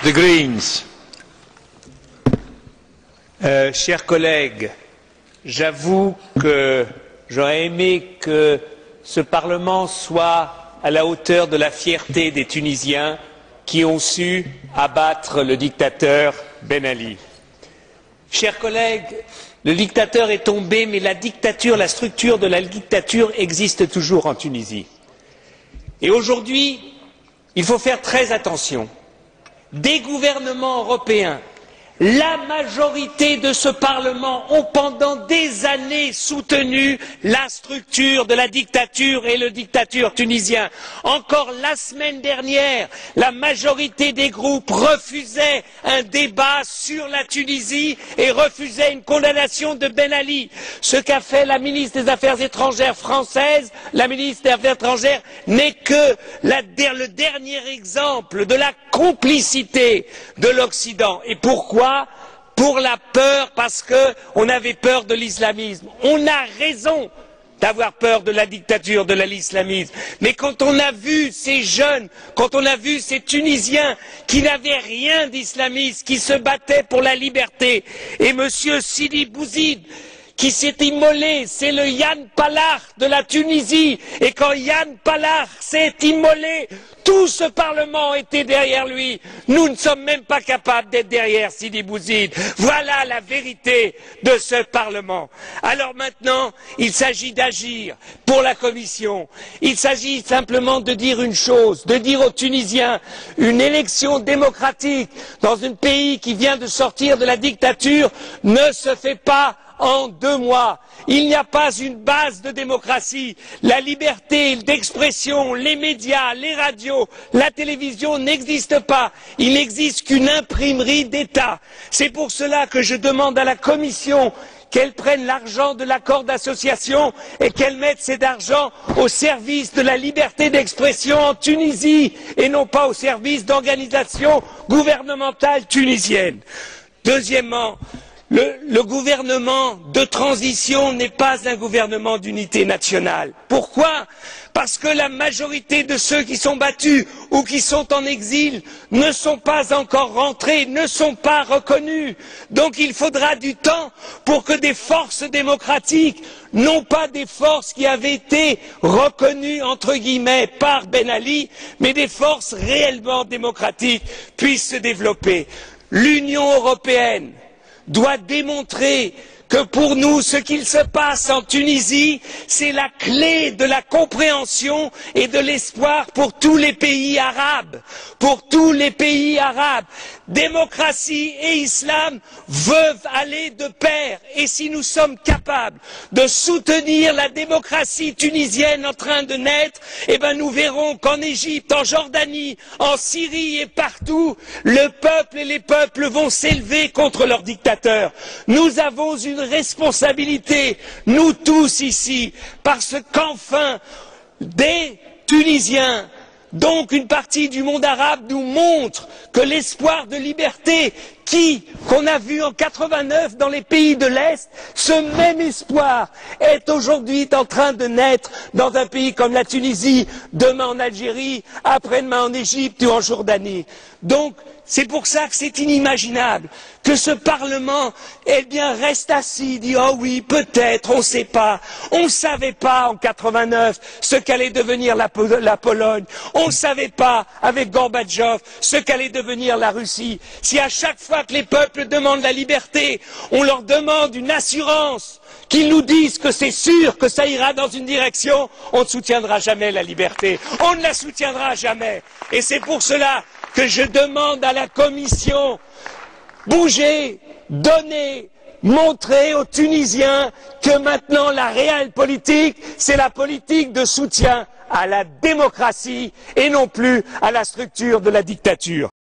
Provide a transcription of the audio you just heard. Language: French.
The Greens. Chers collègues, j'avoue que j'aurais aimé que ce Parlement soit à la hauteur de la fierté des Tunisiens qui ont su abattre le dictateur Ben Ali. Chers collègues, le dictateur est tombé, mais la dictature, la structure de la dictature existe toujours en Tunisie. Et aujourd'hui, il faut faire très attention. Des gouvernements européens, la majorité de ce Parlement ont pendant des années soutenu la structure de la dictature et le dictateur tunisien. Encore la semaine dernière, la majorité des groupes refusaient un débat sur la Tunisie et refusaient une condamnation de Ben Ali. Ce qu'a fait la ministre des Affaires étrangères française, la ministre des Affaires étrangères, n'est que le dernier exemple de la complicité de l'Occident. Et pourquoi? Pour la peur, parce qu'on avait peur de l'islamisme. On a raison d'avoir peur de la dictature, de l'islamisme. Mais quand on a vu ces jeunes, quand on a vu ces Tunisiens qui n'avaient rien d'islamiste, qui se battaient pour la liberté, et M. Sidi Bouzid, qui s'est immolé, c'est le Yann Palach de la Tunisie, et quand Yann Palach s'est immolé, tout ce Parlement était derrière lui. Nous ne sommes même pas capables d'être derrière Sidi Bouzid. Voilà la vérité de ce Parlement. Alors maintenant, il s'agit d'agir pour la Commission. Il s'agit simplement de dire une chose, de dire aux Tunisiens, une élection démocratique dans un pays qui vient de sortir de la dictature ne se fait pas en 2 mois. Il n'y a pas une base de démocratie. La liberté d'expression, les médias, les radios, la télévision n'existent pas. Il n'existe qu'une imprimerie d'État. C'est pour cela que je demande à la Commission qu'elle prenne l'argent de l'accord d'association et qu'elle mette cet argent au service de la liberté d'expression en Tunisie et non pas au service d'organisations gouvernementales tunisiennes. Deuxièmement, le gouvernement de transition n'est pas un gouvernement d'unité nationale. Pourquoi? Parce que la majorité de ceux qui sont battus ou qui sont en exil ne sont pas encore rentrés, ne sont pas reconnus. Donc il faudra du temps pour que des forces démocratiques, non pas des forces qui avaient été reconnues entre guillemets par Ben Ali, mais des forces réellement démocratiques puissent se développer. L'Union européenne doit démontrer que pour nous, ce qu'il se passe en Tunisie, c'est la clé de la compréhension et de l'espoir pour tous les pays arabes. Pour tous les pays arabes. Démocratie et islam veulent aller de pair. Et si nous sommes capables de soutenir la démocratie tunisienne en train de naître, eh ben nous verrons qu'en Égypte, en Jordanie, en Syrie et partout, le peuple et les peuples vont s'élever contre leurs dictateurs. Nous avons une responsabilité, nous tous ici, parce qu'enfin, des Tunisiens, donc une partie du monde arabe, nous montre que l'espoir de liberté qu'on a vu en 89 dans les pays de l'Est, ce même espoir est aujourd'hui en train de naître dans un pays comme la Tunisie, demain en Algérie, après-demain en Égypte ou en Jordanie. Donc, c'est pour ça que c'est inimaginable que ce Parlement, eh bien, reste assis, dit oh oui, peut-être, on ne sait pas. On ne savait pas en 89 ce qu'allait devenir la Pologne. On ne savait pas avec Gorbatchev ce qu'allait devenir la Russie. Si à chaque fois que les peuples demandent la liberté, on leur demande une assurance, qu'ils nous disent que c'est sûr que ça ira dans une direction, on ne soutiendra jamais la liberté. On ne la soutiendra jamais. Et c'est pour cela que je demande à la Commission, bougez, donnez, montrez aux Tunisiens que maintenant la réelle politique, c'est la politique de soutien à la démocratie et non plus à la structure de la dictature.